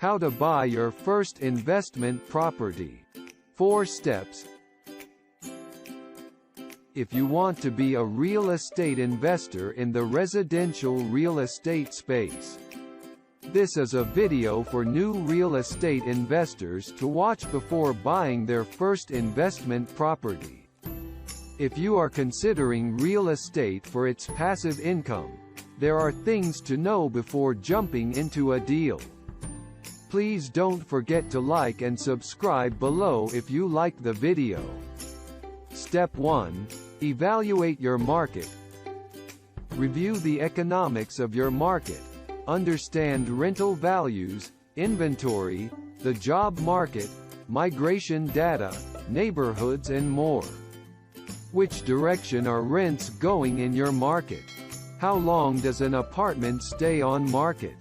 How to buy your first investment property. 4 steps. If you want to be a real estate investor in the residential real estate space, this is a video for new real estate investors to watch before buying their first investment property. If you are considering real estate for its passive income, there are things to know before jumping into a deal. Please don't forget to like and subscribe below if you like the video. Step 1. Evaluate your market. Review the economics of your market. Understand rental values, inventory, the job market, migration data, neighborhoods and more. Which direction are rents going in your market? How long does an apartment stay on market?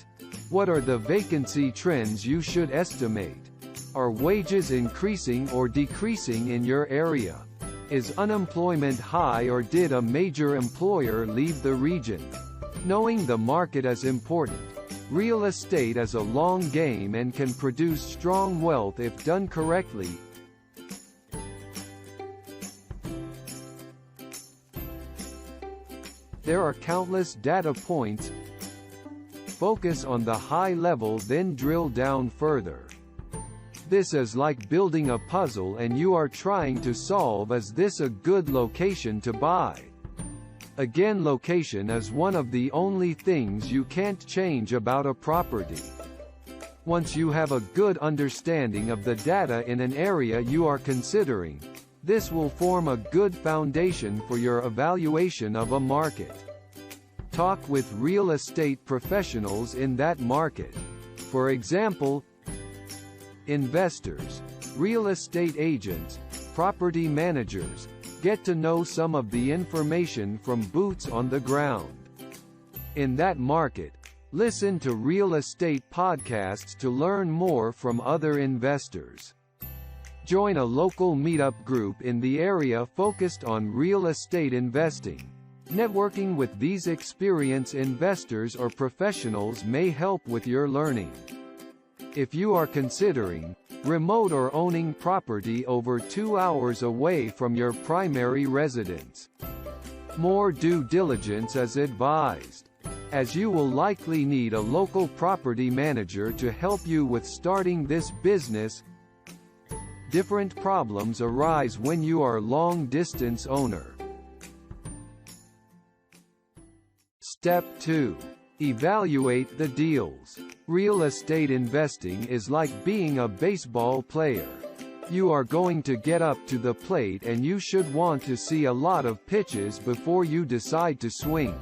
What are the vacancy trends you should estimate? Are wages increasing or decreasing in your area? Is unemployment high or did a major employer leave the region? Knowing the market is important. Real estate is a long game and can produce strong wealth if done correctly. There are countless data points. Focus on the high level, then drill down further. This is like building a puzzle and you are trying to solve, is this a good location to buy? Again, location is one of the only things you can't change about a property. Once you have a good understanding of the data in an area you are considering, this will form a good foundation for your evaluation of a market. Talk with real estate professionals in that market. For example, investors, real estate agents, property managers. Get to know some of the information from boots on the ground. In that market, listen to real estate podcasts to learn more from other investors. Join a local meetup group in the area focused on real estate investing. Networking with these experienced investors or professionals may help with your learning. If you are considering remote or owning property over 2 hours away from your primary residence, more due diligence is advised, as you will likely need a local property manager to help you with starting this business. Different problems arise when you are long-distance owner. Step 2. Evaluate the deals. Real estate investing is like being a baseball player. You are going to get up to the plate and you should want to see a lot of pitches before you decide to swing.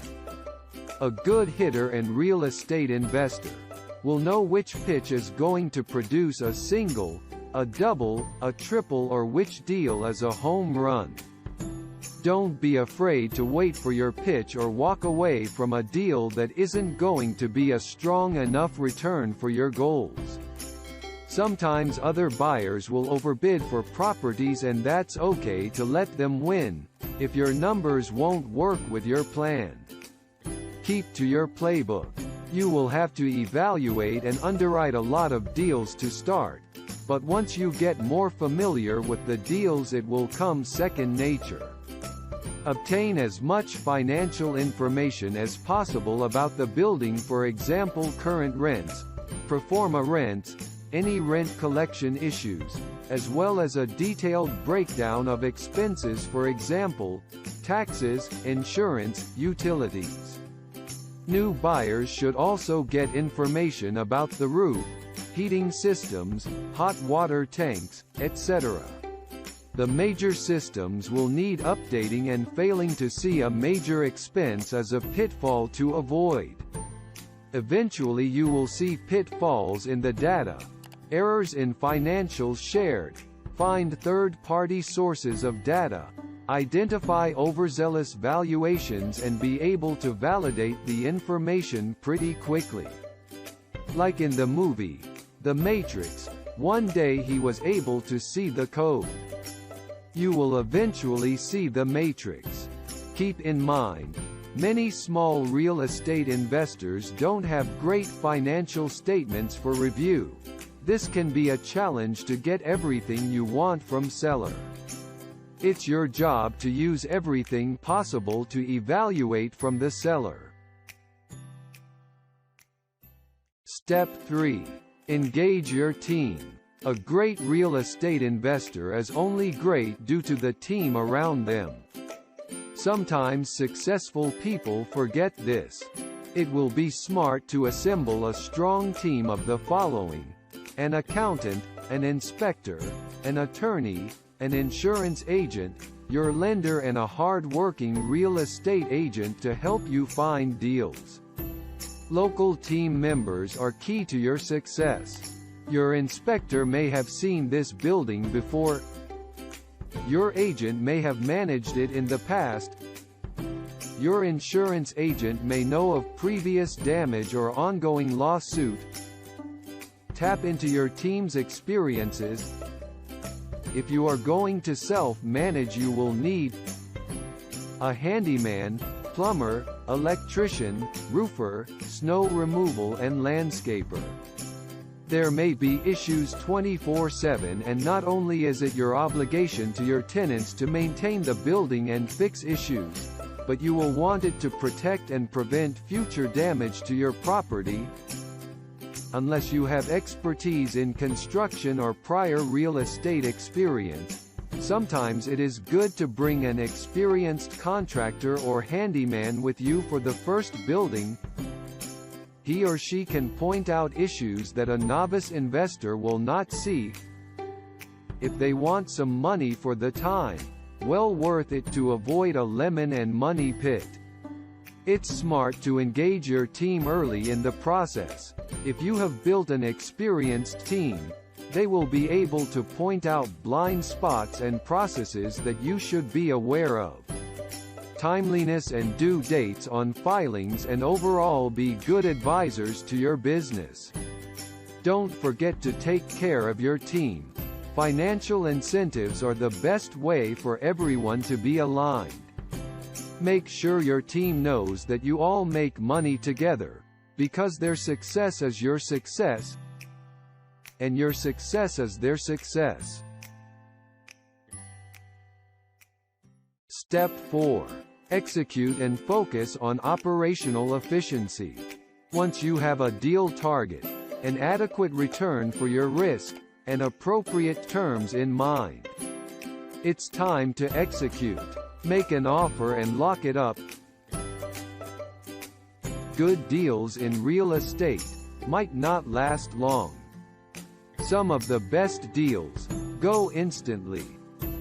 A good hitter and real estate investor will know which pitch is going to produce a single, a double, a triple, or which deal is a home run. Don't be afraid to wait for your pitch or walk away from a deal that isn't going to be a strong enough return for your goals. Sometimes other buyers will overbid for properties and that's okay to let them win, if your numbers won't work with your plan. Keep to your playbook. You will have to evaluate and underwrite a lot of deals to start, but once you get more familiar with the deals it will come second nature. Obtain as much financial information as possible about the building, for example current rents, pro forma rents, any rent collection issues, as well as a detailed breakdown of expenses, for example, taxes, insurance, utilities. New buyers should also get information about the roof, heating systems, hot water tanks, etc. The major systems will need updating and failing to see a major expense is a pitfall to avoid. Eventually you will see pitfalls in the data, errors in financials shared, find third-party sources of data, identify overzealous valuations and be able to validate the information pretty quickly. Like in the movie, The Matrix, one day he was able to see the code. You will eventually see the matrix. Keep in mind, Many small real estate investors don't have great financial statements for review. This can be a challenge to get everything you want from seller. It's your job to use everything possible to evaluate from the seller. Step 3. Engage your team. A great real estate investor is only great due to the team around them. Sometimes successful people forget this. It will be smart to assemble a strong team of the following: an accountant, an inspector, an attorney, an insurance agent, your lender, and a hard-working real estate agent to help you find deals. Local team members are key to your success. Your inspector may have seen this building before. Your agent may have managed it in the past. Your insurance agent may know of previous damage or ongoing lawsuit. Tap into your team's experiences. If you are going to self-manage, you will need a handyman, plumber, electrician, roofer, snow removal, and landscaper. There may be issues 24/7, and not only is it your obligation to your tenants to maintain the building and fix issues, but you will want it to protect and prevent future damage to your property. Unless you have expertise in construction or prior real estate experience, sometimes it is good to bring an experienced contractor or handyman with you for the first building. He or she can point out issues that a novice investor will not see. If they want some money for the time, well worth it to avoid a lemon and money pit. It's smart to engage your team early in the process. If you have built an experienced team, they will be able to point out blind spots and processes that you should be aware of. Timeliness and due dates on filings, and overall be good advisors to your business. Don't forget to take care of your team. Financial incentives are the best way for everyone to be aligned. Make sure your team knows that you all make money together, because their success is your success, and your success is their success. Step 4. Execute and focus on operational efficiency. Once you have a deal target, an adequate return for your risk, and appropriate terms in mind, it's time to execute. Make an offer and lock it up. Good deals in real estate might not last long. Some of the best deals go instantly,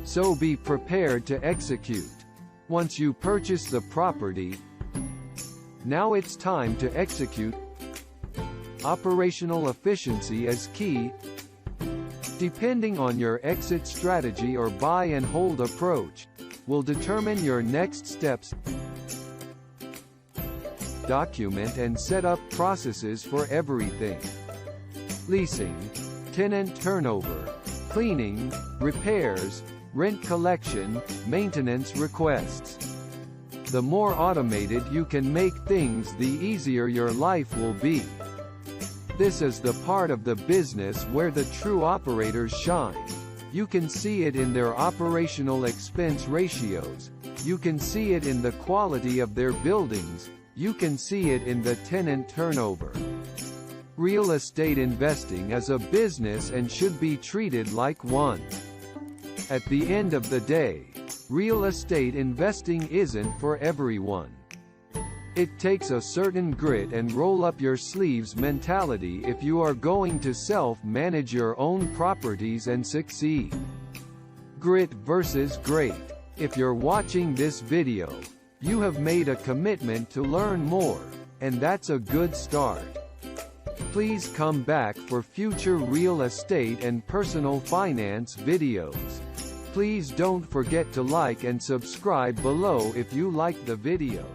so be prepared to execute. Once you purchase the property, now it's time to execute. Operational efficiency is key. Depending on your exit strategy or buy and hold approach, will determine your next steps. Document and set up processes for everything: leasing, tenant turnover, cleaning, repairs, rent collection, maintenance requests. The more automated you can make things, the easier your life will be. This is the part of the business where the true operators shine. You can see it in their operational expense ratios. You can see it in the quality of their buildings. You can see it in the tenant turnover. Real estate investing is a business and should be treated like one. At the end of the day, real estate investing isn't for everyone. It takes a certain grit and roll up your sleeves mentality if you are going to self-manage your own properties and succeed. Grit versus great. If you're watching this video, you have made a commitment to learn more, and that's a good start. Please come back for future real estate and personal finance videos. Please don't forget to like and subscribe below if you like the video.